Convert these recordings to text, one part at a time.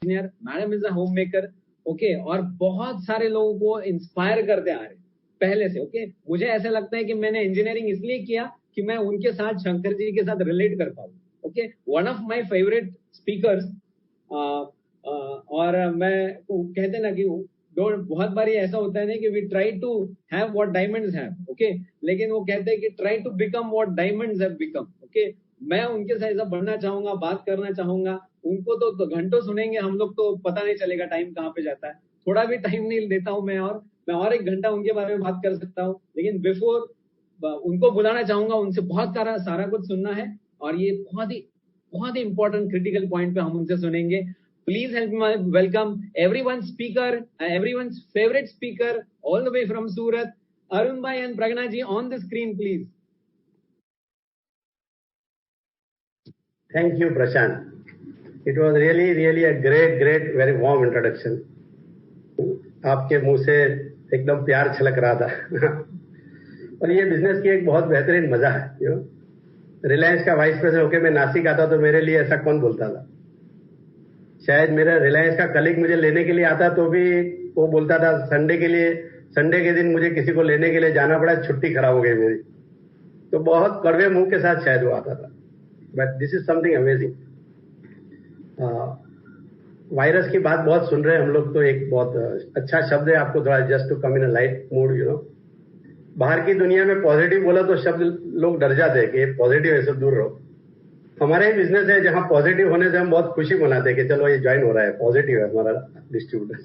Engineer, madam is a home maker, okay, और बहुत सारे लोगों को इंस्पायर करते आ रहे पहले से, ओके। मुझे ऐसा लगता है कि मैंने इंजीनियरिंग इसलिए किया कि मैं उनके साथ, शंकर जी के साथ रिलेट कर पाऊँ, okay. One of my favourite speakers, और मैं कहते ना कि बहुत बार ऐसा होता है ना कि we try to have what diamonds have, okay, लेकिन वो कहते हैं कि try to become what diamonds have become, okay. मैं उनके साथ ऐसा बढ़ना चाहूंगा, बात करना चाहूंगा। उनको तो घंटों सुनेंगे हम लोग, तो पता नहीं चलेगा टाइम कहाँ पे जाता है। थोड़ा भी टाइम नहीं देता हूँ मैं और 1 घंटा उनके बारे में बात कर सकता हूँ, लेकिन बिफोर उनको बुलाना चाहूंगा, उनसे बहुत सारा कुछ सुनना है, और ये बहुत ही इंपॉर्टेंट क्रिटिकल पॉइंट पे हम उनसे सुनेंगे। Please help me welcome everyone's speaker, everyone's favorite speaker, all the way from Surat, Arun bhai and Pragna ji on the screen, please. Thank you, Prashant. It was really a great, very warm introduction. आपके मुंह से एकदम प्यार छलक रहा था और ये बिजनेस की एक बहुत बेहतरीन मजा है। रिलायंस का वाइस प्रेसिडेंट होकर मैं नासिक आता तो मेरे लिए ऐसा कौन बोलता था। शायद मेरा रिलायंस का कलीग मुझे लेने के लिए आता तो भी वो बोलता था संडे के दिन मुझे किसी को लेने के लिए जाना पड़ा, छुट्टी खराब हो गई मेरी। तो बहुत कड़वे मुंह के साथ शायद वो आता था, but this is something amazing. Virus की बात बहुत सुन रहे हैं हम लोग, तो एक बहुत अच्छा शब्द है, आपको थोड़ा just to come in a light mood, बाहर की दुनिया में पॉजिटिव बोला तो शब्द लोग डर जाते हैं कि पॉजिटिव है, सब दूर रहो। हमारा ही बिजनेस है जहां पॉजिटिव होने से हम बहुत खुशी मनाते हैं कि चलो ये ज्वाइन हो रहा है, पॉजिटिव है हमारा डिस्ट्रीब्यूटर।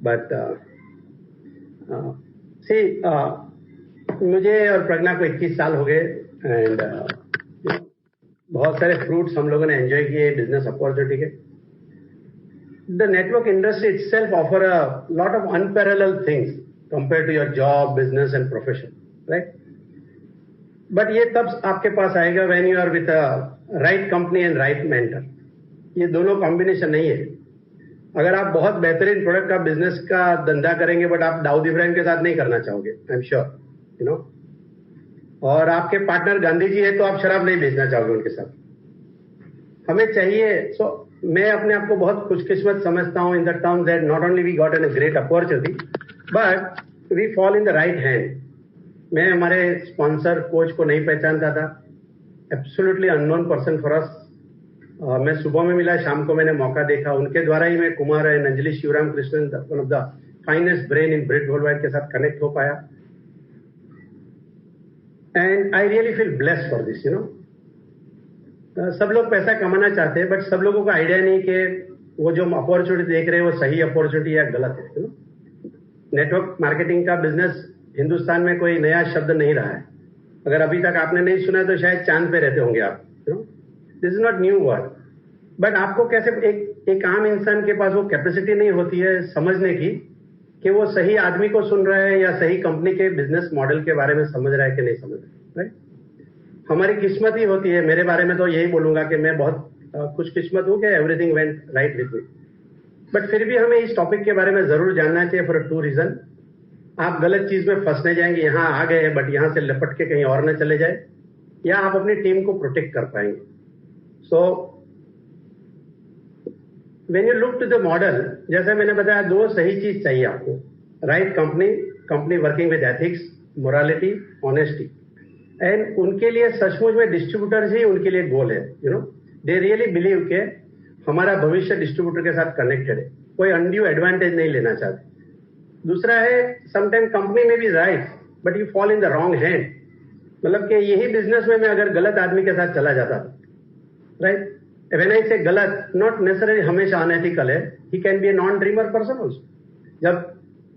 बट मुझे और प्रज्ञा को 21 साल हो गए, एंड बहुत सारे फ्रूट्स हम लोगों ने एंजॉय किए बिजनेस अपॉर्चुनिटी के। The network industry itself offer a lot of unparalleled things compare to your job, business and profession, right. But ये तब आपके पास आएगा when you are with a right company and right mentor. ये दोनों combination नहीं है। अगर आप बहुत बेहतरीन प्रोडक्ट का बिजनेस का धंधा करेंगे बट आप दाऊद इब्राहिम के साथ नहीं करना चाहोगे, आई एम श्योर, और आपके पार्टनर गांधी जी है तो आप शराब नहीं बेचना चाहोगे उनके साथ। हमें चाहिए, मैं अपने आप को बहुत खुशकिस्मत समझता हूं in the terms that not only we got an great opportunity but we fall in the right hand. मैं हमारे स्पॉन्सर कोच को नहीं पहचानता था, absolutely unknown person for us. मैं सुबह में मिला, शाम को मैंने मौका देखा, उनके द्वारा ही मैं Kumar and Anjali Shivaram Krishnan, one of the finest brain in Brit worldwide के साथ कनेक्ट हो पाया। And I really feel blessed for this, सब लोग पैसा कमाना चाहते हैं बट सब लोगों को आइडिया नहीं कि वो जो अपॉर्चुनिटी देख रहे हैं वो सही अपॉर्चुनिटी या गलत है। नेटवर्क मार्केटिंग का बिजनेस हिंदुस्तान में कोई नया शब्द नहीं रहा है। अगर अभी तक आपने नहीं सुना तो शायद चांद पे रहते होंगे आप। This is not new word, but आपको कैसे एक आम इंसान के पास वो कैपेसिटी नहीं होती है समझने की कि वो सही आदमी को सुन रहा है या सही कंपनी के बिजनेस मॉडल के बारे में समझ रहा है कि नहीं समझ रहा है, राइट। हमारी किस्मत ही होती है। मेरे बारे में तो यही बोलूंगा कि मैं बहुत खुशकिस्मत हूं कि everything went right with me. But फिर भी हमें इस टॉपिक के बारे में जरूर जानना चाहिए फॉर 2 रीजन। आप गलत चीज में फंसने जाएंगे, यहां आ गए बट यहां से लपट के कहीं और न चले जाए, या आप अपनी टीम को प्रोटेक्ट कर पाएंगे। So when you look to the model, जैसे मैंने बताया, 2 सही चीज चाहिए आपको, right company working with ethics, morality, honesty. And उनके लिए सचमुच में डिस्ट्रीब्यूटर्स ही उनके लिए गोल है। दे रियली बिलीव के हमारा भविष्य डिस्ट्रीब्यूटर के साथ कनेक्टेड है, कोई अनड्यू एडवांटेज नहीं लेना चाहते। दूसरा है, समटाइम कंपनी में भी right but you fall in the wrong hand. मतलब कि यही बिजनेस में मैं अगर गलत आदमी के साथ चला जाता, राइट। व्हेन आई से गलत, नॉट नेसेसरी हमेशा अनएथिकल है, he can be a non dreamer person also. जब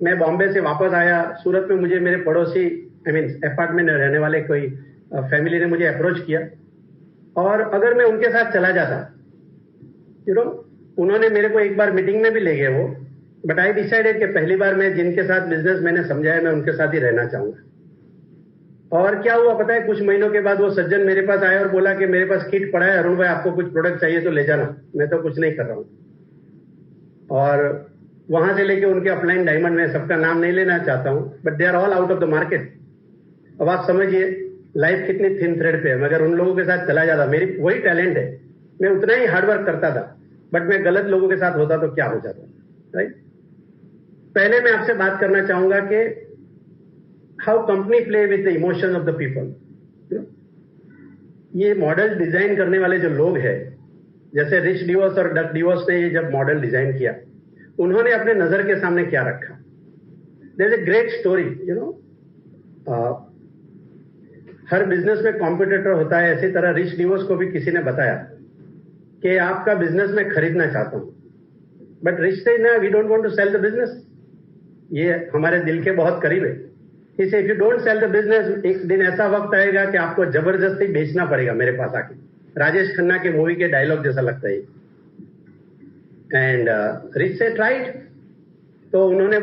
मैं बॉम्बे से वापस आया, सूरत में मुझे मेरे पड़ोसी, आई मीन अपार्टमेंट में रहने वाले कोई फैमिली ने मुझे अप्रोच किया, और अगर मैं उनके साथ चला जाता, उन्होंने मेरे को एक बार मीटिंग में भी ले गए वो, बट आई डिसाइडेड कि पहली बार मैं जिनके साथ बिजनेस मैंने समझाया मैं उनके साथ ही रहना चाहूंगा। और क्या हुआ पता है, कुछ महीनों के बाद वो सज्जन मेरे पास आया और बोला कि मेरे पास किट पड़ा है अरुण भाई, आपको कुछ प्रोडक्ट चाहिए तो ले जाना, मैं तो कुछ नहीं कर रहा हूं। और वहां से लेके उनके अपलाइन डायमंड, में सबका नाम नहीं लेना चाहता हूं but they are all out of the market. अब आप समझिए लाइफ कितनी थिन थ्रेड पे है। मगर उन लोगों के साथ चला जाता, मेरी वही टैलेंट है, मैं उतना ही हार्डवर्क करता था, बट मैं गलत लोगों के साथ होता तो क्या हो जाता, राइट? पहले मैं आपसे बात करना चाहूंगा कि how company play with the emotion of the people. ये मॉडल डिजाइन करने वाले जो लोग हैं, जैसे रिच डिवोर्स और डक डिवोर्स ने ये जब मॉडल डिजाइन किया, उन्होंने अपने नजर के सामने क्या रखा? There is a great story, you know. हर बिजनेस में कॉम्पिटिटर होता है, इसी तरह रिच डिवोर्स को भी किसी ने बताया कि आपका बिजनेस मैं खरीदना चाहता हूं, बट रिच से ना, we don't want to sell the business. ये हमारे दिल के बहुत करीब है. इसे if you don't sell the business, एक दिन ऐसा वक्त आएगा कि आपको जबरदस्ती बेचना पड़ेगा मेरे पास आके. राजेश खन्ना के मूवी के डायलॉग जैसा लगता है. एंड रिच से राइट, तो उन्होंने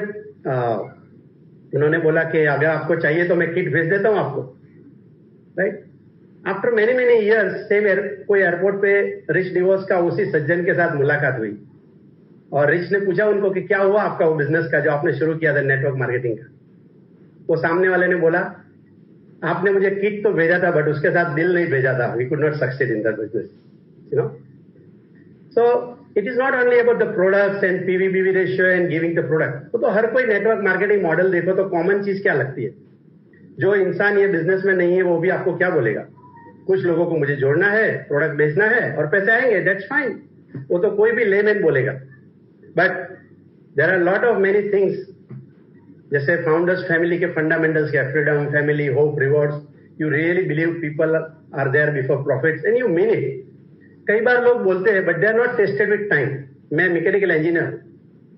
बोला कि अगर आपको चाहिए तो मैं किट भेज देता हूं आपको, right? After many many years same कोई एयरपोर्ट पे रिच डिवोर्स का उसी सज्जन के साथ मुलाकात हुई, और रिच ने पूछा उनको कि क्या हुआ आपका वो बिजनेस का जो आपने शुरू किया था नेटवर्क मार्केटिंग का. वो सामने वाले ने बोला, आपने मुझे किट तो भेजा था बट उसके साथ दिल नहीं भेजा था. We could not succeed in that business, you know. So it is not only about the products and PV ratio and giving the product. तो हर कोई नेटवर्क मार्केटिंग मॉडल देखो तो कॉमन चीज क्या लगती है? जो इंसान ये बिजनेस में नहीं है वो भी आपको क्या बोलेगा? कुछ लोगों को मुझे जोड़ना है, प्रोडक्ट बेचना है और पैसे आएंगे, दैट्स फाइन. वो तो कोई भी लेमैन बोलेगा. But there are lot of many things, जैसे फाउंडर्स फैमिली के फंडामेंटल्स क्या, freedom, family, hope, rewards. You really believe people are there before profits and you mean it. कई बार लोग बोलते हैं but they are not tested with time. मैं mechanical engineer,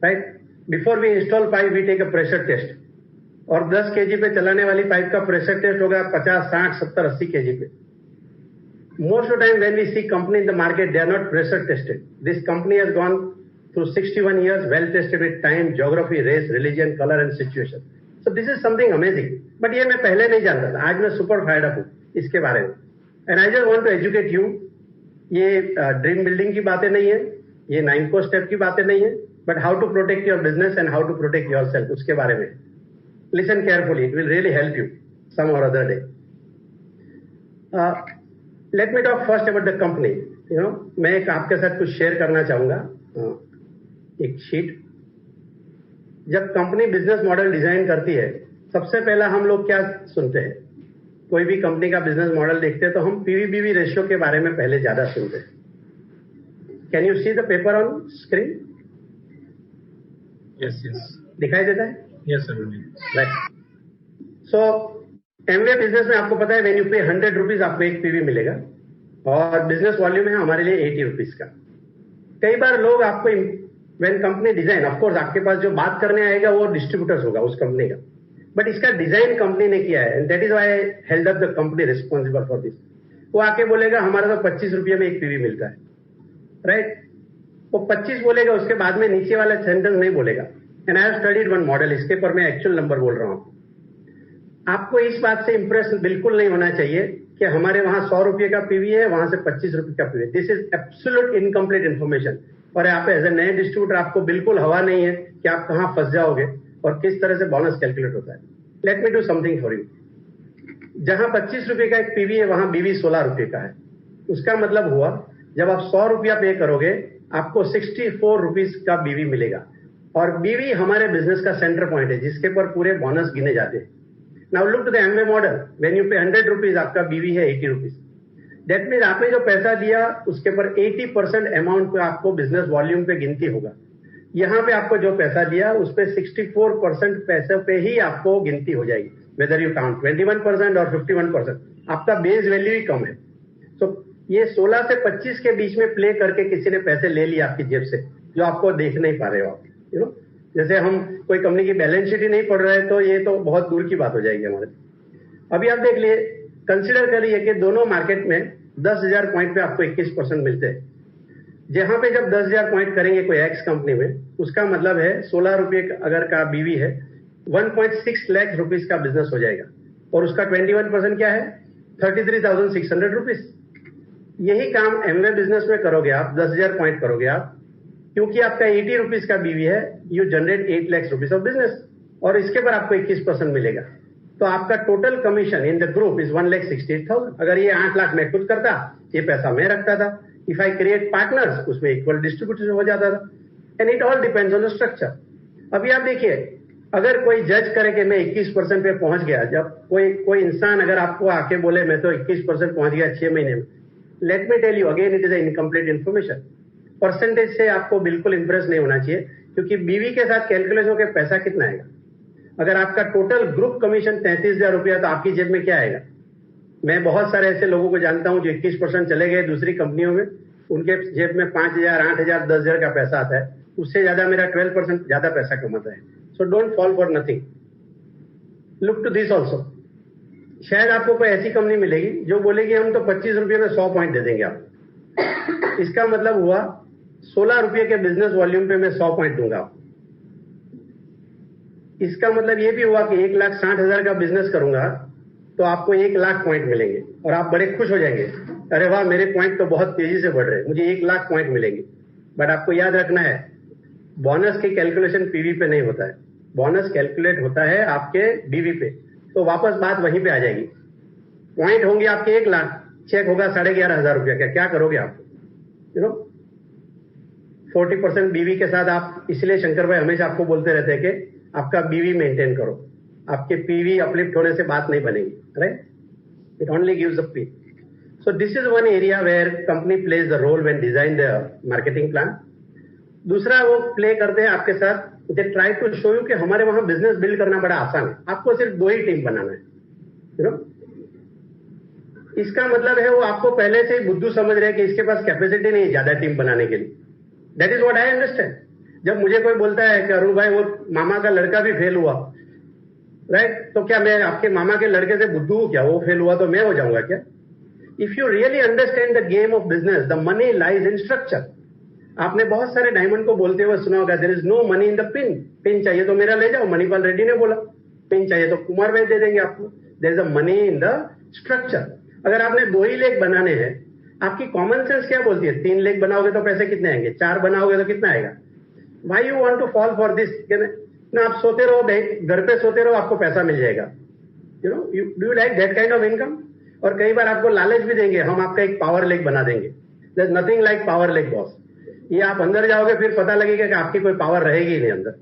right? Before we install pipe we take a pressure test, और 10 kg पे चलाने वाली पाइप का प्रेशर टेस्ट होगा 50, 60, 70, 80 kg पे. Most of the time when we see company in the market, they are not pressure tested. This company has gone through 61 years, well tested with time, geography, race, religion, color and situation. So this is something amazing. But ये मैं पहले नहीं जानता था, आज मैं super fired up हूँ इसके बारे में. And I just want to educate you. ये ड्रीम बिल्डिंग की बातें नहीं है, ये 9 को स्टेप की बातें नहीं है, but how to protect your business and how to protect yourself, उसके बारे में. Listen carefully, it will really help you some or other day. Let me talk first about the company. You know, मैं आपके साथ कुछ share करना चाहूंगा. एक शीट. जब कंपनी बिजनेस मॉडल डिजाइन करती है, सबसे पहला हम लोग क्या सुनते हैं? कोई भी कंपनी का बिजनेस मॉडल देखते हैं तो हम पीवी रेशियो के बारे में पहले ज्यादा सुनते हैं. Can you see the paper on screen? Yes. दिखाई देता है? Yes sir. राइट. सो एमवे बिजनेस में आपको पता है व्हेन यू पे 100 रुपीज आपको एक पीवी मिलेगा, और बिजनेस वॉल्यूम है हमारे लिए 80 रुपीज का. कई बार लोग आपको व्हेन कंपनी डिजाइन, ऑफकोर्स आपके पास जो बात करने आएगा वो डिस्ट्रीब्यूटर्स होगा उस कंपनी का, बट इसका डिजाइन कंपनी ने किया है, and that is why I held up the company responsible for this. वो आके बोलेगा हमारा तो 25 रुपये में एक पीवी मिलता है, राइट? वो 25 बोलेगा, उसके बाद में नीचे वाला सेंटेंस नहीं बोलेगा. And I have studied one model, इसके पर मैं एक्चुअल नंबर बोल रहा हूं. आपको इस बात से इंप्रेस बिल्कुल नहीं होना चाहिए कि हमारे वहां 100 रुपये का पीवी है, वहां से 25 रुपये का पीवी है. This is absolute incomplete information. और आप एज ए नए डिस्ट्रीब्यूटर आपको बिल्कुल हवा नहीं है कि आप कहां फंस जाओगे और किस तरह से बोनस कैलकुलेट होता है. Let me do something for you. जहां 25 रुपये का एक पीवी है, वहां बीवी 16 रुपये का है. उसका मतलब हुआ जब आप 100 रुपया पे करोगे आपको 64 रुपीज का बीवी मिलेगा. और बीवी हमारे बिजनेस का सेंटर पॉइंट है जिसके पर पूरे बोनस गिने जाते हैं. Now look to the Amway model. When you pay 100 rupees, आपका बीवी है 80 रुपीज. दैट मीन आपने जो पैसा दिया उसके पर 80% अमाउंट पे आपको बिजनेस वॉल्यूम पे गिनती होगा. यहाँ पे आपको जो पैसा दिया उस पे 64% पैसे पे ही आपको गिनती हो जाएगी, वेदर यू काउंट 21% और 51%. आपका बेस वैल्यू ही कम है. तो ये 16 से 25 के बीच में प्ले करके किसी ने पैसे ले लिए आपकी जेब से, जो आपको देख नहीं पा रहे हो आप. यू नो, जैसे हम कोई कंपनी की बैलेंस शीट ही नहीं पढ़ रहे हैं तो ये तो बहुत दूर की बात हो जाएगी हमारे. अभी आप देख लिए, कंसिडर करिए कि दोनों मार्केट में 10,000 पॉइंट पे आपको 21% मिलते हैं. जहां पे जब 10,000 पॉइंट करेंगे कोई एक्स कंपनी में, उसका मतलब है 16 रुपये अगर का बीवी है, 1.6 लाख रुपीज का बिजनेस हो जाएगा. और उसका 21% क्या है? 33,600 रुपीज. यही काम एमवे बिजनेस में करोगे आप, 10,000 पॉइंट करोगे आप, क्योंकि आपका 80 रुपीज का बीवी है, you generate 8 lakh rupees of business, और इसके पर आपको 21% मिलेगा. तो आपका total commission in the group is 1,68,000. अगर ये 8 लाख मैं खुद करता, ये पैसा मैं रखता था, इफ आई क्रिएट पार्टनर्स, उसमें इक्वल डिस्ट्रीब्यूशन हो जाता था. And it all depends on the structure. अभी आप देखिए, अगर कोई जज करे कि मैं 21% पे पहुंच गया, जब कोई इंसान अगर आपको आके बोले मैं तो 21% पहुंच गया 6 महीने में, let me tell you again, it is incomplete information. Percentage से आपको बिल्कुल इंप्रेस नहीं होना चाहिए, क्योंकि बीवी के साथ कैलकुलेशन होकर पैसा कितना आएगा. अगर आपका टोटल ग्रुप कमीशन 33,000 रुपया, तो आपकी जेब में क्या आएगा. मैं बहुत सारे ऐसे लोगों को जानता हूं जो 21% चले गए दूसरी कंपनियों में, उनके जेब में 5,000, 8,000, 10,000 का पैसा आता है. उससे ज्यादा मेरा 12% ज्यादा पैसा कमाता है. So don't fall for nothing, look to this also. शायद आपको कोई ऐसी कंपनी मिलेगी जो बोलेगी हम तो 25 रुपये में 100 पॉइंट दे देंगे आपको. इसका मतलब हुआ 16 रुपये के बिजनेस वॉल्यूम पे मैं 100 पॉइंट दूंगा. इसका मतलब ये भी हुआ कि 1,60,000 का बिजनेस करूंगा तो आपको 1,00,000 पॉइंट मिलेंगे और आप बड़े खुश हो जाएंगे, अरे वाह मेरे पॉइंट तो बहुत तेजी से बढ़ रहे हैं, मुझे 1,00,000 पॉइंट मिलेंगे. बट आपको याद रखना है, बोनस की कैलकुलेशन पीवी पे नहीं होता है, बोनस कैलकुलेट होता है आपके बीवी पे. तो वापस बात वहीं पे आ जाएगी. पॉइंट होंगे आपके 1,00,000, चेक होगा 11,500 रुपया का, क्या करोगे आप. 40% बीवी के साथ आप, इसलिए शंकर भाई हमेशा आपको बोलते रहते हैं कि आपका बीवी मेंटेन करो, आपके पीवी अपलिफ्ट होने से बात नहीं बनेगी. Right, it only gives a P. So this is one area where company plays the role when design the marketing plan. दूसरा वो प्ले करते हैं आपके साथ, they try to show you कि हमारे वहां बिजनेस बिल्ड करना बड़ा आसान है, आपको सिर्फ 2 ही टीम बनाना है. इसका मतलब है वो आपको पहले से ही बुद्धू समझ रहे हैं कि इसके पास कैपेसिटी नहीं है ज्यादा टीम बनाने के लिए. That is what I understand. जब मुझे कोई बोलता है कि अरुण भाई वो मामा का लड़का भी फेल हुआ, राइट, तो क्या मैं आपके मामा के लड़के से बुद्धू हूं क्या, वो फेल हुआ तो मैं हो जाऊंगा क्या. If you really understand the game of business, the money lies in structure. आपने बहुत सारे डायमंड को बोलते हुए सुना होगा, there is no money in the pin. Pin चाहिए तो मेरा ले जाओ, मणिपाल रेड्डी ने बोला. पिन चाहिए तो कुमार भाई दे देंगे आपको. There is a money in the structure. अगर आपने 2 ही लेग बनाने हैं, आपकी कॉमन सेंस क्या बोलती है, 3 लेग बनाओगे तो पैसे कितने आएंगे, 4 बनाओगे तो कितना आएगा. Why you want to fall for this ना. आप सोते रहो, घर पे सोते रहो, आपको पैसा मिल जाएगा. Do you like that kind of income. और कई बार आपको लालच भी देंगे, हम आपका एक पावर लेग बना देंगे. There is nothing like power leg boss. ये आप अंदर जाओगे फिर पता लगेगा कि आपकी कोई पावर रहेगी ही नहीं अंदर.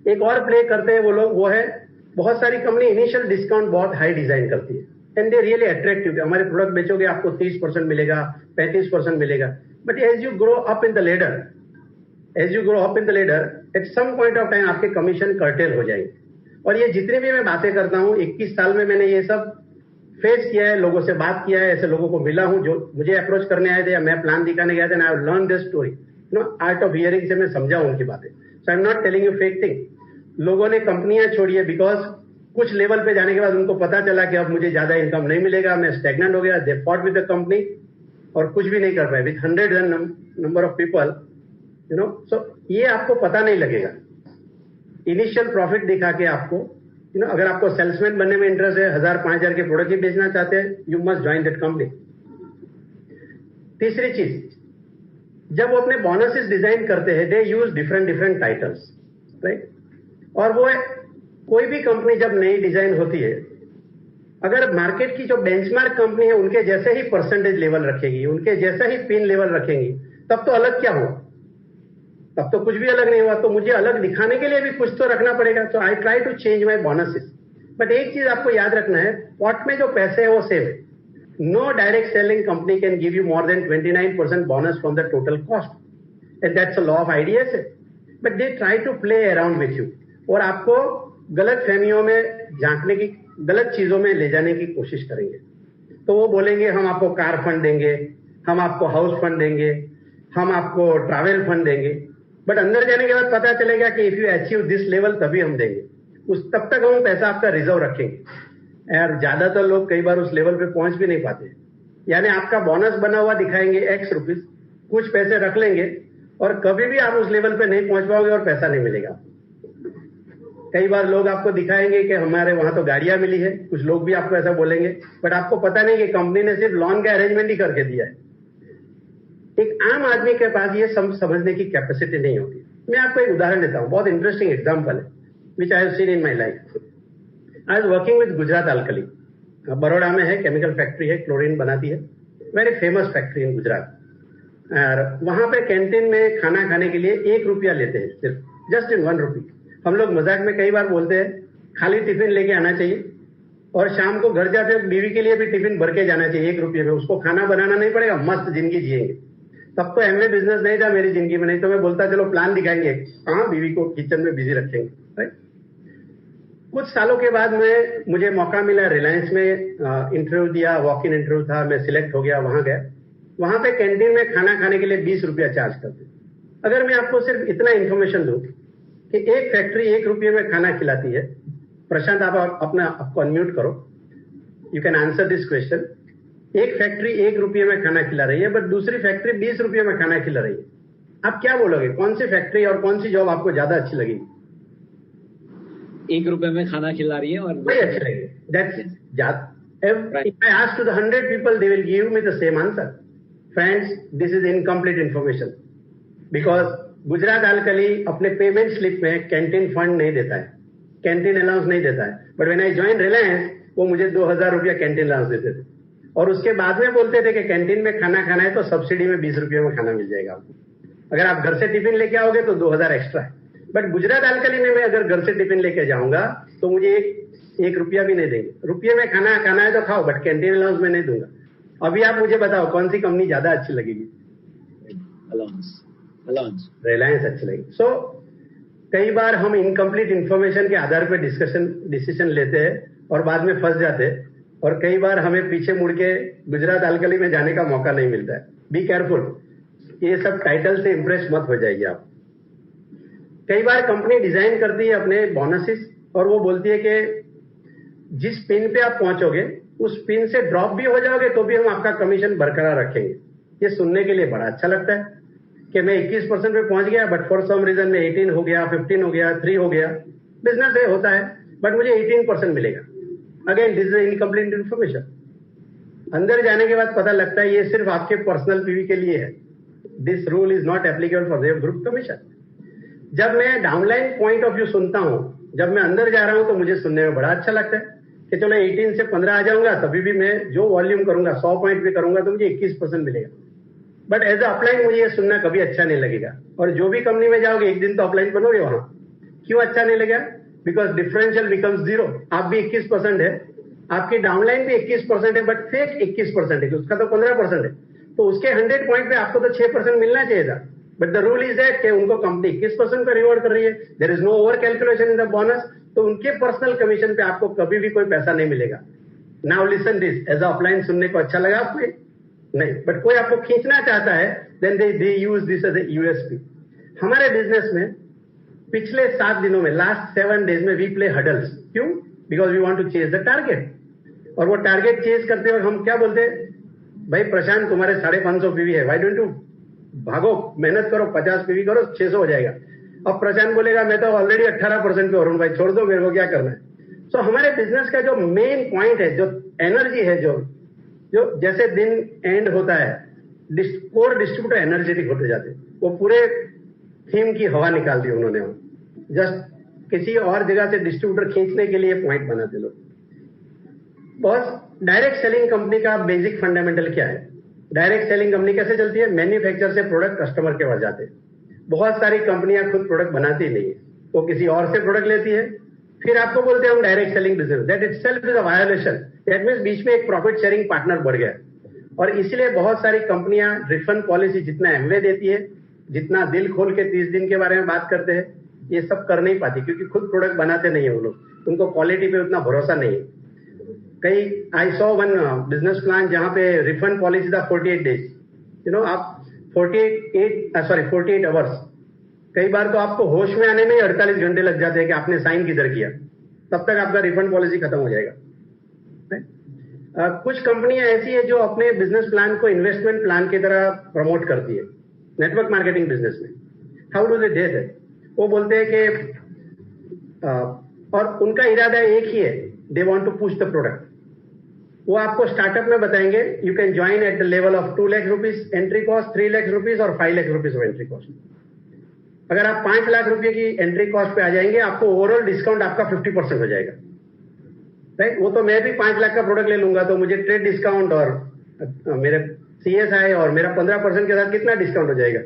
एक और प्ले करते हैं वो लोग, वो है बहुत सारी कंपनी इनिशियल डिस्काउंट बहुत हाई डिजाइन करती है एंड दे रियली अट्रैक्टिव. हमारे प्रोडक्ट बेचोगे आपको 30% मिलेगा, 35% मिलेगा. But as you grow up in the ladder, at some point of time आपके कमीशन कर्टेल हो जाएंगे. और ये जितने भी मैं बातें करता हूं, 21 साल में मैंने ये सब फेस किया है, लोगों से बात किया है, ऐसे लोगों को मिला हूं जो मुझे अप्रोच करने आए थे या मैं प्लान दिखाने गया था. I have learn this story, art of hearing से मैं समझा उनकी बातें. So I am not telling you fake thing. लोगों ने कंपनियां छोड़ी है बिकॉज कुछ लेवल पे जाने के बाद उनको पता चला कि अब मुझे ज्यादा इनकम नहीं मिलेगा, मैं स्टैग्नेंट हो गया. They fought with the company और कुछ भी नहीं कर पाए with hundred number of people. So ये आपको पता नहीं लगेगा. इनिशियल प्रॉफिट दिखा के आपको, अगर आपको सेल्समैन बनने में इंटरेस्ट है, 1,000-5,000 के प्रोडक्ट ही बेचना चाहते हैं, you must join that company. तीसरी चीज, जब वो अपने बोनसेस डिजाइन करते हैं, दे यूज डिफरेंट टाइटल्स, राइट. और वो कोई भी कंपनी जब नई डिजाइन होती है, अगर मार्केट की जो बेंचमार्क कंपनी है उनके जैसे ही परसेंटेज लेवल रखेगी, उनके जैसा ही पिन लेवल रखेंगी, तब तो अलग क्या हुआ, तब तो कुछ भी अलग नहीं हुआ. तो मुझे अलग दिखाने के लिए भी कुछ तो रखना पड़ेगा. तो I try to change my bonuses. But एक चीज आपको याद रखना है, पॉट में जो पैसे है वो सेम है. No direct selling company can give you more than 29% bonus from the total cost, and that's a law of IDS. But they try to play around with you और आपको गलत फहमियों में झांकने की, गलत चीजों में ले जाने की कोशिश करेंगे. तो वो बोलेंगे हम आपको कार फंड देंगे, हम आपको हाउस फंड देंगे, हम आपको ट्रैवल फंड देंगे. बट अंदर जाने के बाद पता चलेगा कि if you achieve this level तभी हम देंगे. तब तक हम पैसा आपका रिजर्व रखेंगे. यार ज्यादातर लोग कई बार उस लेवल पे पहुंच भी नहीं पाते. यानी आपका बोनस बना हुआ दिखाएंगे X रुपीस, कुछ पैसे रख लेंगे और कभी भी आप उस लेवल पे नहीं पहुंच पाओगे और पैसा नहीं मिलेगा. कई बार लोग आपको दिखाएंगे कि हमारे वहां तो गाड़ियां मिली है, कुछ लोग भी आपको ऐसा बोलेंगे, बट आपको पता नहीं कि कंपनी ने सिर्फ लोन का अरेंजमेंट ही करके दिया है. एक आम आदमी के पास ये समझने की कैपेसिटी नहीं होती. मैं आपको एक उदाहरण देता हूं, बहुत इंटरेस्टिंग एग्जांपल है which I have seen in my life. I was working with Gujarat alkali, Baroda में है, केमिकल फैक्ट्री है, क्लोरीन बनाती है. Very famous factory in Gujarat. और वहां पे कैंटीन में खाना खाने के लिए 1 रुपया लेते हैं, सिर्फ जस्ट इन 1 रुपी। हम लोग मजाक में कई बार बोलते हैं खाली टिफिन लेके आना चाहिए और शाम को घर जाते वक्त बीवी के लिए भी टिफिन भर के जाना चाहिए 1 रुपये में। उसको खाना बनाना नहीं पड़ेगा, मस्त जिंदगी जिएंगे। तब तो एमवे बिजनेस नहीं था मेरी जिंदगी में, नहीं तो मैं बोलता चलो प्लान दिखाएंगे, कहाँ बीवी को किचन में बिजी रखेंगे, राइट। कुछ सालों के बाद मुझे मौका मिला रिलायंस में इंटरव्यू दिया, वॉक इन इंटरव्यू था, मैं सिलेक्ट हो गया, वहां गया। वहां पे कैंटीन में खाना खाने के लिए 20 रुपया चार्ज करते। अगर मैं आपको सिर्फ इतना इंफॉर्मेशन दूं कि एक फैक्ट्री 1 रुपये में खाना खिलाती है, प्रशांत आप अपना आपको अनम्यूट करो, you can answer this question. एक फैक्ट्री 1 रुपये में खाना खिला रही है, बट दूसरी फैक्ट्री 20 रुपये में खाना खिला रही है। आप क्या बोलोगे, कौन सी फैक्ट्री और कौन सी जॉब आपको ज्यादा अच्छी लगेगी? 1 रुपये में खाना खिला रही है और वही अच्छी लगेगी। That's it. If I ask to the 100 people, they will give me the same answer. Friends, this is incomplete information because Gujarat alkali अपने पेमेंट स्लिप में कैंटीन फंड नहीं देता है, कैंटीन अलाउंस नहीं देता है। But when I join Reliance, वो मुझे 2000 रुपया कैंटीन अलाउंस देते थे और उसके बाद में बोलते थे कि कैंटीन में खाना खाना है तो सब्सिडी में 20 रुपये में खाना मिल जाएगा आपको। अगर आप घर से टिफिन लेके आओगे तो 2000 एक्स्ट्रा है। बट गुजरात अल्कली में मैं अगर घर से टिफिन लेके जाऊंगा तो मुझे एक रुपया भी नहीं देंगे। रुपये में खाना खाना है तो खाओ, बट कैंटीन अलाउंस में नहीं दूंगा। अभी आप मुझे बताओ कौन सी कंपनी ज्यादा अच्छी लगेगी? अलाउंस, रिलायंस अच्छी लगेगी। सो कई बार हम इनकम्प्लीट इंफॉर्मेशन के आधार पर डिसीजन लेते हैं और बाद में फंस जाते हैं, और कई बार हमें पीछे मुड़ के गुजरात अल्कली में जाने का मौका नहीं मिलता है। बी केयरफुल, ये सब टाइटल से इंप्रेस मत हो जाइए आप। कई बार कंपनी डिजाइन करती है अपने बोनसेस और वो बोलती है कि जिस पिन पे आप पहुंचोगे उस पिन से ड्रॉप भी हो जाओगे तो भी हम आपका कमीशन बरकरार रखेंगे। ये सुनने के लिए बड़ा अच्छा लगता है कि मैं 21% पे पहुंच गया, बट फॉर सम रीजन में 18 हो गया, 15 हो गया, 3 हो गया। बिजनेस है, होता है, बट मुझे 18% मिलेगा। Again this is incomplete information. अंदर जाने के बाद पता लगता है ये सिर्फ आपके पर्सनल पीवी के लिए है। This rule is not applicable for their group commission. जब मैं डाउनलाइन पॉइंट ऑफ व्यू सुनता हूं, जब मैं अंदर जा रहा हूं तो मुझे सुनने में बड़ा अच्छा लगता है कि चलो 18 से 15 आ जाऊंगा, तभी भी मैं जो वॉल्यूम करूंगा 100 पॉइंट भी करूंगा तो मुझे 21% मिलेगा। बट एज अ अपलाइन मुझे ये सुनना कभी अच्छा नहीं लगेगा। और जो भी कंपनी में जाओगे एक दिन तो अपलाइन बनोगे वहां। क्यों अच्छा नहीं लगेगा? Because differential becomes 0। आप भी 21% है, आपकी डाउनलाइन भी 21% है, बट फेक 21% है, उसका तो 15% है। तो उसके 100 पॉइंट पे आपको तो 6% मिलना चाहिए था। But the rule is that कि उनको कंपनी 21% का रिवॉर्ड कर रही है, there is no over calculation in the bonus, तो उनके पर्सनल कमीशन पे आपको कभी भी कोई पैसा नहीं मिलेगा। Now listen this, as a upline सुनने को अच्छा लगा आपको? नहीं, बट कोई आपको खींचना चाहता है, then they use this as a USP. हमारे बिजनेस में पिछले 7 दिनों में, लास्ट 7 डेज में वी प्ले हडल्स। क्यों? Because we want to chase the target. और वो टारगेट चेज करते हुए हम क्या बोलते हैं, भाई प्रशांत तुम्हारे 550 पीवी है, व्हाई डोंट यू भागो, मेहनत करो, 50 पीवी करो, 600 हो जाएगा। अब प्रशांत बोलेगा मैं तो ऑलरेडी 18% पे हूं भाई, छोड़ दो, मेरे को क्या करना है। सो हमारे बिजनेस का जो मेन पॉइंट है, जो एनर्जी है, जो जैसे दिन एंड होता है, कोर डिस्ट्रीब्यूटर एनर्जेटिक होते जाते, वो पूरे थीम की हवा निकाल दी उन्होंने। जस्ट किसी और जगह से डिस्ट्रीब्यूटर खींचने के लिए पॉइंट बनाते लोग। बॉस, डायरेक्ट सेलिंग कंपनी का बेसिक फंडामेंटल क्या है? डायरेक्ट सेलिंग कंपनी कैसे चलती है? मैन्युफैक्चर से प्रोडक्ट कस्टमर के पास जाते हैं। बहुत सारी कंपनियां खुद प्रोडक्ट बनाती नहीं है, वो किसी और से प्रोडक्ट लेती है, फिर आपको बोलते हैं हम direct selling business. That itself is a violation. That means बीच में एक प्रॉफिट शेयरिंग पार्टनर बढ़ गया। और इसलिए बहुत सारी कंपनियां रिफंड पॉलिसी जितना एमवे देती है, जितना दिल खोल के 30 दिन के बारे में बात करते हैं, ये सब कर नहीं पाती, क्योंकि खुद प्रोडक्ट बनाते नहीं है वो लोग, उनको क्वालिटी पे उतना भरोसा नहीं है। कई I saw one business plan जहां पे रिफंड पॉलिसी था 48 डेज। यू नो, आप 48 आवर्स, कई बार तो आपको होश में आने में ही 48 घंटे लग जाते हैं कि आपने साइन किधर किया, तब तक आपका रिफंड पॉलिसी खत्म हो जाएगा। कुछ कंपनियां ऐसी है जो अपने बिजनेस प्लान को इन्वेस्टमेंट प्लान की तरह प्रमोट करती है नेटवर्क मार्केटिंग बिजनेस में। How do they that? वो बोलते हैं कि और उनका इरादा एक ही है, they want to push the product. वो आपको स्टार्टअप में बताएंगे you can join at the level of 2 lakh rupees entry cost, 3 lakh rupees और 5 lakh rupees of entry cost. अगर आप 5 लाख रुपए की एंट्री कॉस्ट पे आ जाएंगे, आपको ओवरऑल डिस्काउंट आपका 50% हो जाएगा, राइट? वो तो मैं भी 5 लाख का प्रोडक्ट ले लूंगा तो मुझे ट्रेड डिस्काउंट और मेरे CSI और मेरा 15% के साथ कितना डिस्काउंट हो जाएगा,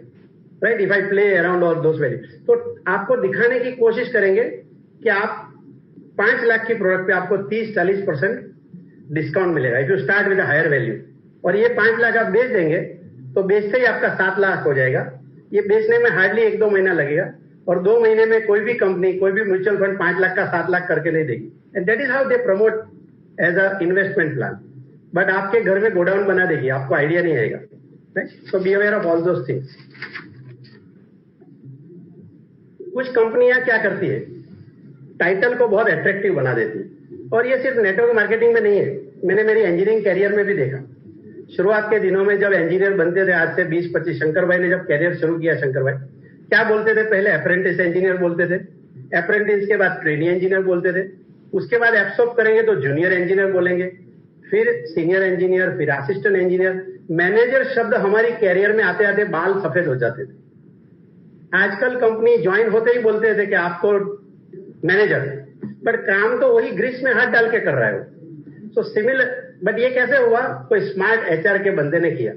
right, if I play around और दोस वैल्यू। तो आपको दिखाने की कोशिश करेंगे कि आप 5 लाख की प्रोडक्ट पे आपको 30-40% डिस्काउंट मिलेगा if you start with higher value. और ये 5 लाख आप बेच देंगे तो बेचते ही आपका 7 लाख हो जाएगा। ये बेचने में हार्डली 1-2 महीना लगेगा, और 2 महीने में कोई भी कंपनी, कोई भी म्यूचुअल फंड 5 लाख का 7 लाख करके नहीं देगी। And that is how they promote as a investment plan. But आपके घर में गोडाउन बना देगी, आपको आइडिया नहीं आएगा, right. So be aware of all those things. कुछ कंपनियां क्या करती है, टाइटल को बहुत अट्रैक्टिव बना देती है, और ये सिर्फ नेटवर्क मार्केटिंग में नहीं है, मैंने मेरी इंजीनियरिंग कैरियर में भी देखा। शुरुआत के दिनों में जब इंजीनियर बनते थे, आज से 20-25, शंकर भाई ने जब कैरियर शुरू किया, शंकर भाई क्या बोलते थे, पहले अप्रेंटिस इंजीनियर बोलते थे, अप्रेंटिस के बाद ट्रेनी इंजीनियर बोलते थे, उसके बाद एब्सॉर्ब करेंगे तो जूनियर इंजीनियर बोलेंगे, फिर सीनियर इंजीनियर, फिर असिस्टेंट इंजीनियर, मैनेजर शब्द हमारी कैरियर में आते आते बाल सफेद हो जाते थे। आजकल कंपनी ज्वाइन होते ही बोलते थे कि आपको मैनेजर, बट काम तो वही ग्रीस में हाथ डाल के कर रहा है वो। सो सिमिलर, बट ये कैसे हुआ, कोई स्मार्ट HR के बंदे ने किया।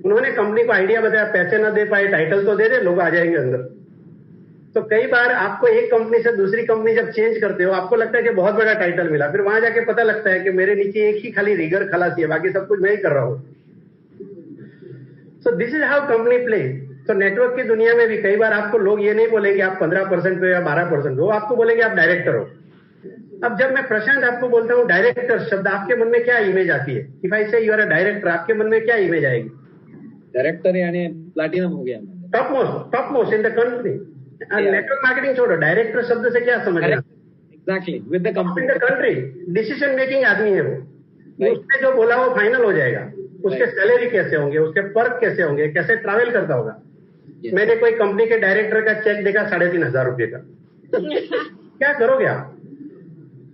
उन्होंने कंपनी को आइडिया बताया, पैसे ना दे पाए, टाइटल तो दे दे, लोग आ जाएंगे अंदर। तो कई बार आपको एक कंपनी से दूसरी कंपनी जब चेंज करते हो, आपको लगता है कि बहुत बड़ा टाइटल मिला, फिर वहां जाके पता लगता है कि मेरे नीचे एक ही खाली रिगर खलासी है, बाकी सब कुछ मैं ही कर रहा हूं। सो this is how company play. तो नेटवर्क की दुनिया में भी कई बार आपको लोग ये नहीं बोलेंगे आप 15% पे या 12% हो, आपको बोलेंगे आप डायरेक्टर हो। अब जब मैं प्रशांत आपको बोलता हूँ डायरेक्टर शब्द, आपके मन में क्या इमेज आती है? इफ आई से यू आर अ डायरेक्टर, आपके मन में क्या इमेज आएगी? डायरेक्टर यानी प्लैटिनम हो गया, top most in the country. Network marketing छोड़ो, डायरेक्टर शब्द से क्या समझना? Exactly, with the company, in the country, decision making आदमी है वो, उसने जो बोला वो फाइनल हो जाएगा। उसके सैलरी कैसे होंगे, उसके पर्क कैसे होंगे, कैसे ट्रैवल करता होगा। मैंने कोई कंपनी के डायरेक्टर का चेक देखा 3,500 रुपए का। क्या करोगे आप,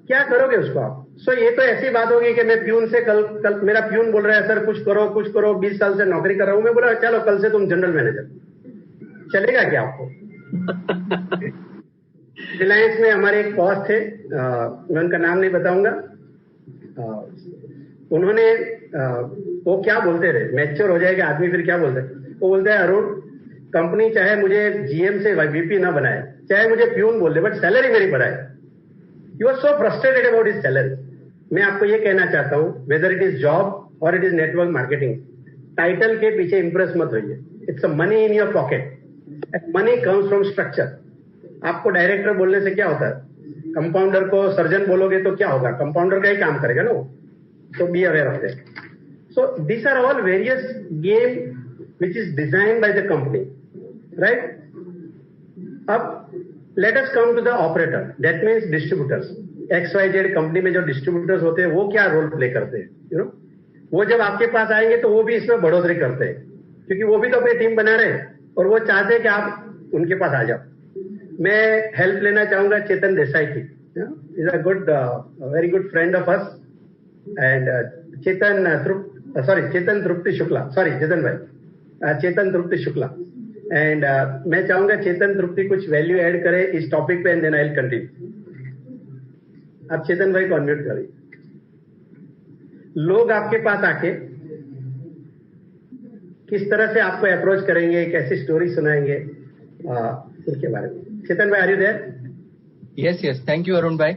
क्या करोगे उसको आप? सो ये तो ऐसी बात होगी कि मैं प्यून से कल मेरा प्यून बोल रहा है सर कुछ करो, 20 साल से नौकरी कर रहा हूं। मैं बोला चलो कल से तुम जनरल मैनेजर, चलेगा क्या आपको? रिलायंस में हमारे एक बॉस थे, मैं उनका नाम नहीं बताऊंगा, उन्होंने वो क्या बोलते थे, मैच्योर हो जाएगा आदमी फिर क्या बोलते हैं, वो बोलते हैं अरुण कंपनी चाहे मुझे GM से VP ना बनाए, चाहे मुझे प्यून बोल दे, बट सैलरी मेरी बढ़ाए। You are so frustrated about his salary. मैं आपको ये कहना चाहता हूं, वेदर इट इज जॉब और it is network marketing, title के पीछे इंप्रेस मत होइए। It's a money in your pocket, money comes from structure. आपको डायरेक्टर बोलने से क्या होता है, कंपाउंडर को सर्जन बोलोगे तो क्या होगा, कंपाउंडर का ही काम करेगा ना वो। So be aware of that. So these are all various game which is designed by the company, right? अब let us come to the operator, that means distributors. XYZ company में जो डिस्ट्रीब्यूटर्स होते हैं वो क्या रोल प्ले करते हैं, you know, वो जब आपके पास आएंगे तो वो भी इसमें बढ़ोतरी करते हैं, क्योंकि वो भी तो अपनी टीम बना रहे हैं और वो चाहते हैं कि आप उनके पास आ जाओ। मैं हेल्प लेना चाहूंगा चेतन देसाई की, is a good very good friend of us, and Chetan Trupti Shukla, sorry Chetan bhai, Chetan Trupti Shukla. And मैं चाहूंगा चेतन तृप्ति कुछ वैल्यू ऐड करे इस टॉपिक पे, and then I will continue. आप चेतन भाई को अनम्यूट करिए। लोग आपके पास आके किस तरह से आपको अप्रोच करेंगे, कैसी स्टोरी सुनाएंगे, उसके बारे में। चेतन भाई, are you there? Yes. Thank you, Arun bhai,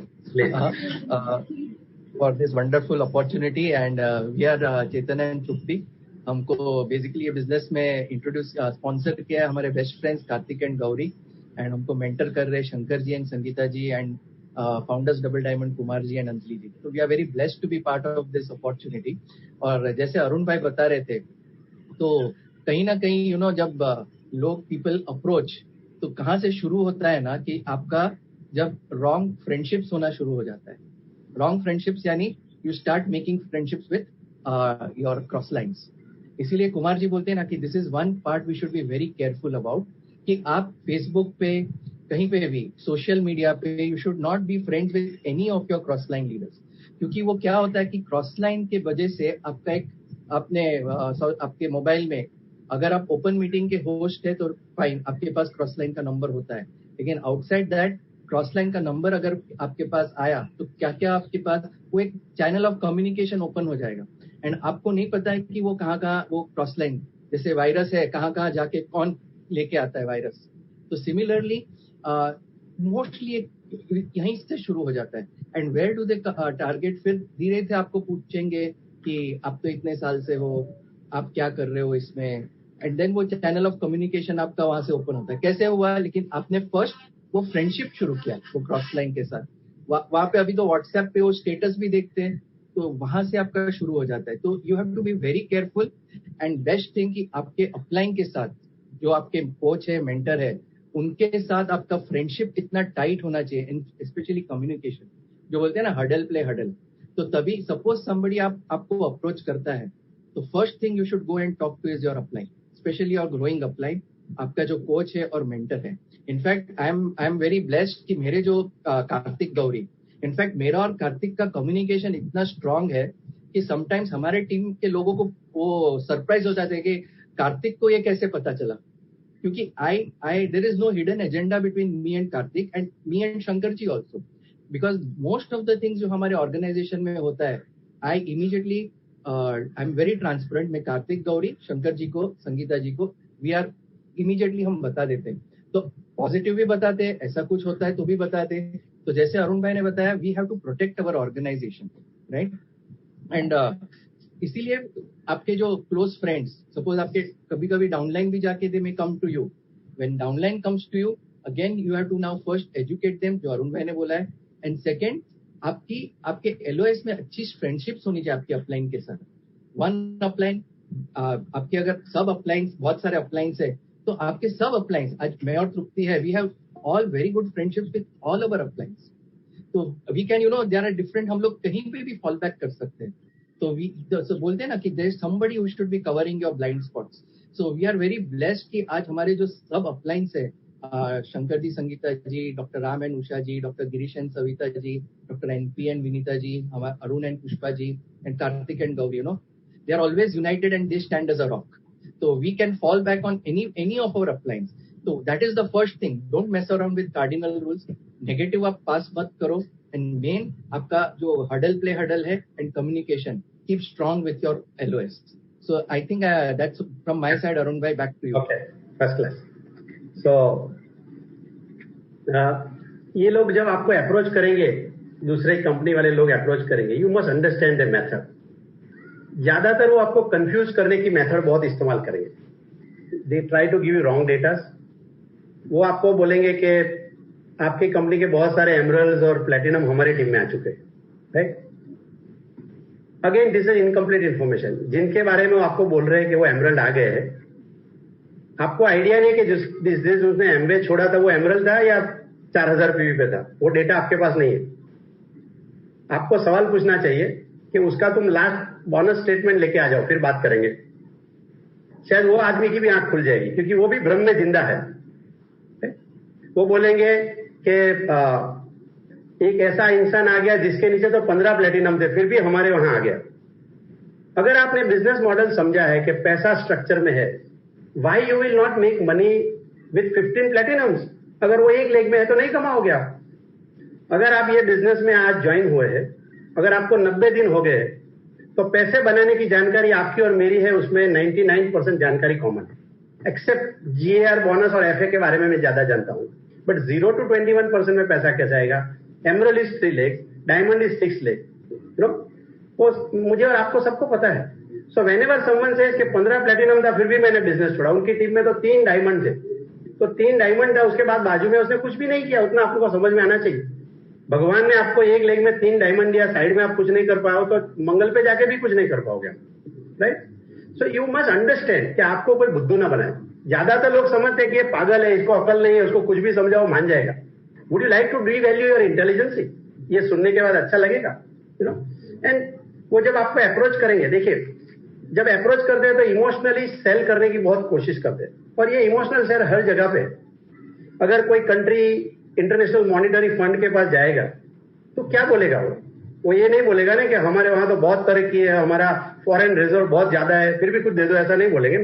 for this wonderful opportunity. And we are Chetan and Trupti. हमको बेसिकली ये बिजनेस में इंट्रोड्यूस स्पॉन्सर किया है हमारे best friends Kartik and Gauri, and हमको मेंटर कर रहे हैं Shankar ji and Sangeeta ji, and founders double diamond Kumar ji and Anjali ji. तो we are very blessed to be part of this opportunity. और जैसे अरुण भाई बता रहे थे, तो कहीं ना कहीं यू नो जब लोग पीपल अप्रोच, तो कहाँ से शुरू होता है ना कि आपका जब रॉन्ग फ्रेंडशिप्स होना शुरू हो जाता है। रॉन्ग फ्रेंडशिप्स यानी you start making friendships with your cross lines. इसीलिए कुमार जी बोलते हैं ना कि this is one part we should be very careful about, कि आप फेसबुक पे कहीं पे भी सोशल मीडिया पे you should not be friends with any of your cross line leaders. क्योंकि वो क्या होता है कि क्रॉस लाइन के वजह से आपका एक आपके मोबाइल में अगर आप ओपन मीटिंग के होस्ट है तो फाइन, आपके पास क्रॉस लाइन का नंबर होता है, लेकिन आउटसाइड दैट क्रॉस लाइन का नंबर अगर आपके पास आया तो क्या क्या आपके पास वो एक चैनल ऑफ कम्युनिकेशन ओपन हो जाएगा। एंड आपको नहीं पता है कि वो कहाँ वो क्रॉस लाइन, जैसे वायरस है, कहाँ जाके कौन लेके आता है वायरस। तो सिमिलरली मोस्टली यहीं से शुरू हो जाता है। And where do they target, फिर धीरे धीरे आपको पूछेंगे कि आप तो इतने साल से हो, आप क्या कर रहे हो इसमें, एंड देन वो चैनल ऑफ कम्युनिकेशन आपका वहां से ओपन होता है। कैसे हुआ, लेकिन आपने फर्स्ट वो फ्रेंडशिप शुरू किया वो क्रॉस लाइन के साथ। वहां पे अभी तो व्हाट्सएप पे वो स्टेटस भी देखते हैं, तो वहां से आपका शुरू हो जाता है। तो you have to be very careful and best thing कि आपके अपलाइन के साथ जो आपके कोच है, मेंटर है, उनके साथ आपका फ्रेंडशिप इतना टाइट होना चाहिए, स्पेशली कम्युनिकेशन, जो बोलते हैं ना हडल प्ले हडल। तो तभी सपोज समबडी आपको अप्रोच करता है, तो first thing you should go and talk two is your upline, specially your growing upline, आपका जो कोच है और मेंटर है। In fact I am very blessed कि मेरे जो कार्तिक गौरी, इनफैक्ट मेरा और कार्तिक का कम्युनिकेशन इतना स्ट्रांग है कि समटाइम्स हमारे टीम के लोगों को वो सरप्राइज हो जाते हैं कि कार्तिक को ये कैसे पता चला, क्योंकि I there is no hidden agenda between me and Kartik and me and Shankar ji also, because most of the things जो हमारे ऑर्गेनाइजेशन में होता है, I immediately I am very transparent. मैं कार्तिक गौरी, शंकर जी को, संगीता जी को, वी आर इमीडिएटली हम बता देते हैं। तो पॉजिटिव भी बताते हैं, ऐसा कुछ होता है तो भी बताते हैं। तो जैसे अरुण भाई ने बताया, we have to protect our organization, right. And इसीलिए आपके जो क्लोज फ्रेंड्स, सपोज आपके कभी कभी डाउनलाइन भी जाके they may come to you, when downline comes to you, again you have to now first educate them, जो अरुण भाई ने बोला है। एंड सेकेंड, आपके एलओएस में अच्छी फ्रेंडशिप्स होनी चाहिए आपके अपलाइन के साथ। वन अपलाइन, आपके अगर सब अपलाइंस, बहुत सारे अपलाइंस है, तो आपके सब अपलाइंस, आज मैं और तृप्ति है, we have all very good friendships with all our uplines. तो we can, you know, there are different, हम लोग कहीं पे भी फॉल बैक कर सकते हैं। तो बोलते हैं ना कि there is somebody who should be covering your blind spots. So we are very blessed कि आज हमारे जो सब अपलाइंस है, Shankar ji, Sangeeta ji, doctor Ram and Usha ji, doctor Girish and Savita ji, doctor NP and Vinita ji, हमारे Arun and Pushpa ji, and Kartik and Gauri, you know, they are always united and they stand as a rock. So we can fall back on any of our uplines. So that is the first thing. Don't mess around with cardinal rules. Negative आप pass मत करो. And main आपका जो huddle play huddle है and communication, keep strong with your LOS. So I think that's from my side. Arun bhai, back to you. Okay, first class. So ये लोग जब आपको अप्रोच करेंगे, दूसरे कंपनी वाले लोग अप्रोच करेंगे, you must understand the method. ज्यादातर वो आपको कंफ्यूज करने की मेथड बहुत इस्तेमाल करेंगे। They try to give you wrong datas. वो आपको बोलेंगे कि आपकी कंपनी के बहुत सारे एमरल्स और प्लेटिनम हमारी टीम में आ चुके हैं, right. Again this is incomplete information. जिनके बारे में वो आपको बोल रहे हैं कि वो एमरल्ड आ गए हैं, आपको आइडिया नहीं कि जिस दिन उसने एमवे छोड़ा था वो एमरल्ड था या 4000 पीवी पे था। वो डेटा आपके पास नहीं है। आपको सवाल पूछना चाहिए कि उसका तुम लास्ट बोनस स्टेटमेंट लेके आ जाओ, फिर बात करेंगे। शायद वो आदमी की भी आंख खुल जाएगी, क्योंकि वो भी भ्रम में जिंदा है। वो बोलेंगे कि एक ऐसा इंसान आ गया जिसके नीचे तो 15 प्लेटिनम थे, फिर भी हमारे वहां आ गया। अगर आपने बिजनेस मॉडल समझा है कि पैसा स्ट्रक्चर में है, why you will not make money with 15 प्लेटिनम्स? अगर वो एक लेग में है तो नहीं कमाओगे आप। अगर आप ये बिजनेस में आज ज्वाइन हुए हैं, अगर आपको 90 दिन हो गए, तो पैसे बनाने की जानकारी आपकी और मेरी है, उसमें 99% जानकारी कॉमन है, एक्सेप्ट जीएआर, बोनस और एफए के बारे में मैं ज्यादा जानता हूं। बट 0 to 21% में पैसा कैसे आएगा? Emerald is 3 legs, diamond is 6 legs, you know, वो मुझे और आपको सबको पता है। सो व्हेनेवर समवन सेज कि 15 प्लेटिनम था फिर भी मैंने बिजनेस छोड़ा, उनकी टीम में तो 3 डायमंड थे, तो 3 डायमंड था, उसके बाद बाजू में उसने कुछ भी नहीं किया। उतना आपको समझ में आना चाहिए। भगवान ने आपको एक लेग में 3 डायमंड दिया, साइड में आप कुछ नहीं कर पाओ, तो मंगल पे जाके भी कुछ नहीं कर पाओगे, right. So you must understand कि आपको कोई बुद्धू ना बनाए। ज्यादातर लोग समझते हैं कि ये पागल है, इसको अकल नहीं है, उसको कुछ भी समझाओ मान जाएगा। Would you like to devalue your intelligence? ये सुनने के बाद अच्छा लगेगा, यू नो। एंड वो जब आपको अप्रोच करेंगे, देखिए जब अप्रोच करते हैं तो इमोशनली सेल करने की बहुत कोशिश करते हैं, और ये इमोशनल सेल हर जगह पे। अगर कोई कंट्री इंटरनेशनल मॉनिटरी फंड के पास जाएगा तो क्या बोलेगा? वो ये नहीं बोलेगा ना कि हमारे वहां तो बहुत तरक्की है, हमारा फॉरेन रिजर्व बहुत ज्यादा है, फिर भी कुछ दे दो, ऐसा नहीं बोलेंगे।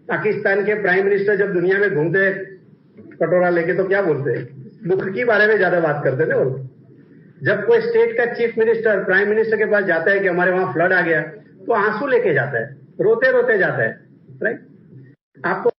पाकिस्तान के प्राइम मिनिस्टर जब दुनिया में घूमते हैं कटोरा लेके तो क्या बोलते हैं? दुख के बारे में ज्यादा बात करते थे वो। जब कोई स्टेट का चीफ मिनिस्टर प्राइम मिनिस्टर के पास जाता है कि हमारे वहां फ्लड आ गया, तो आंसू लेके जाता है, रोते रोते जाता है, राइट? आपको